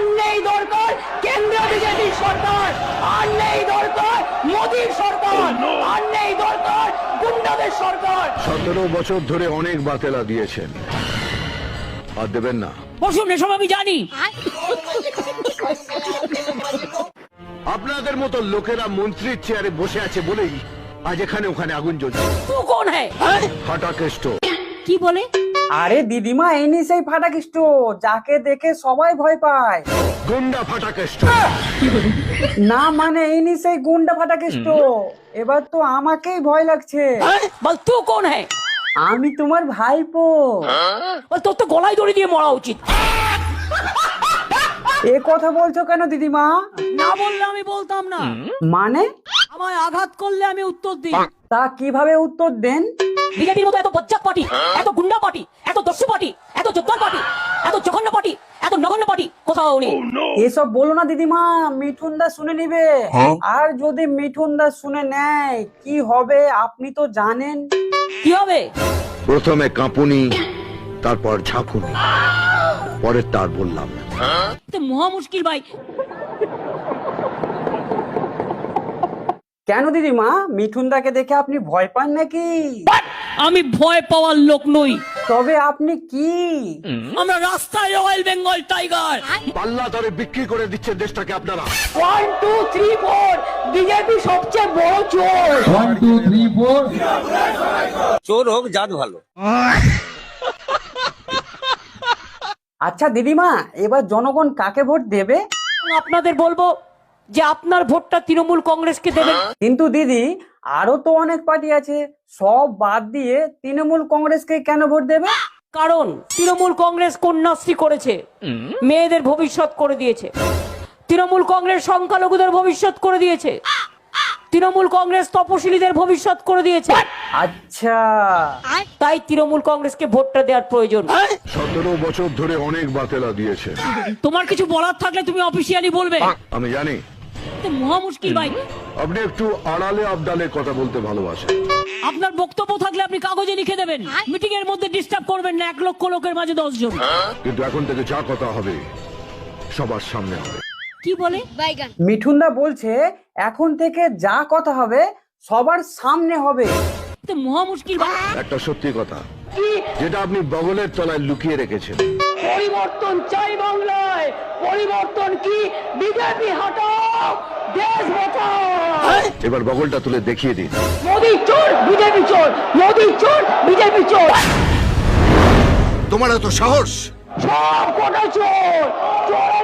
আর নেই দরকার কেন্দ্রীয় বিজেপি সরকার, আর নেই দরকার মোদীর সরকার, আর নেই দরকার গুন্ডাদের সরকার। 17 বছর ধরে অনেক বাতেলা দিয়েছেন, আর দেবেন না। বসুন, এসব আমি জানি। আপনাদের মতো লোকেরা মন্ত্রীর চেয়ারে বসে আছে বলেই আজ এখানে ওখানে আগুন জ্বলছে। তুই কোন হ্যায়? ফাটা কেষ্ট। কি বলে? আরে দিদিমা, ইনি সেই ফাটাকেষ্ট যাকে দেখে সবাই ভয় পায়। গুন্ডা ফাটা কেষ্ট। না মানে ইনি সেই গুন্ডা ফাটাকেষ্ট। এবার তো আমাকেই ভয় লাগছে। বল তুই কোন হ্যায়? আমি তোমার ভাইপো। বল তোর তো গলায় দড়ি দিয়ে মরা উচিত। এ কথা বলছো কেন দিদিমা? না বললে আমি বলতাম না। মানে? আমায় আঘাত করলে আমি উত্তর দিই। তা কিভাবে উত্তর দেন? বিজেপির মতো এত বজ্জাত পার্টি, এত গুন্ডা পার্টি, এত দস্যু পার্টি, এত যোদ্ধার পার্টি, এত জঘন্য পার্টি, এত নগণ্য পার্টি কোথাও নেই। এসব বলো না দিদিমা, মিঠুন দা শুনে নিবে। আর যদি মিঠুন দা শুনে নেয় কি হবে আপনি তো জানেন। কি হবে? প্রথমে কাঁপুনি, তারপর ঝাঁকুনি, পরের তার বললাম না। তো মহা মুশকিল ভাই। কেন দিদিমা, মিঠুন দাকে দেখে আপনি ভয় পান নাকি? আমি ভয় পাওয়ার লোক নই। তবে আপনি কি? আমরা রাস্তায় রয়্যাল বেঙ্গল টাইগার। পাল্লা দরে বিক্রি করে দিচ্ছে দেশটাকে আপনারা। 1 2 3 4 বিজেপি সবচেয়ে বড় চোর। 1 2 3 4 চোর হোক জাত ভালো। আচ্ছা দিদিমা, এবার জনগণ কাকে ভোট দেবে? আপনাদের বলবো যে আপনার ভোটটা তৃণমূল কংগ্রেসকে দেবেন। কিন্তু দিদি, আরো তো অনেক পার্টি আছে, সব বাদ দিয়ে তৃণমূল কংগ্রেসকে কেন ভোট দেবে? কারণ তৃণমূল কংগ্রেস কন্যাশ্রী করেছে, মেয়েদের ভবিষ্যৎ করে দিয়েছে। তৃণমূল কংগ্রেস সংখ্যালঘুদের ভবিষ্যৎ করে দিয়েছে। তৃণমূল কংগ্রেস তপশিলীদের ভবিষ্যৎ করে দিয়েছে। আচ্ছা, তাই তৃণমূল কংগ্রেসকে ভোটটা দেওয়ার প্রয়োজন। 17 বছর ধরে অনেক বাতেলা দিয়েছেন। তোমার কিছু বলার থাকলে তুমি অফিসিয়ালি বলবে। আমি জানি তো মহা মুশকিল ভাই। আপনি একটু আড়ালে আবডালে কথা বলতে ভালোবাসেন। আপনার বক্তব্য থাকলে আপনি কাগজে লিখে দেবেন, মিটিং এর মধ্যে ডিস্টার্ব করবেন না 1 লক্ষ লোকের মাঝে 10 জন। কিন্তু এখন থেকে যা কথা হবে সবার সামনে হবে। কি বলে? মিঠুন দা বলছে এখন থেকে যা কথা হবে সবার সামনে হবে। তো মহা মুশকিল ভাই। একটা সত্যি কথা, যেটা আপনি বগলের তলায় লুকিয়ে রেখেছেন। পরিবর্তন চাই বাংলায়। পরিবর্তন কি? বিজেপি হটাও, দেশ বাঁচাও। এবার বগলটা তুলে দেখিয়ে দিন। মোদি চোর, বিজেপি চোর, মোদি চোর, বিজেপি চোর, তোমার এত সাহস! সব কটা চোর। চোরের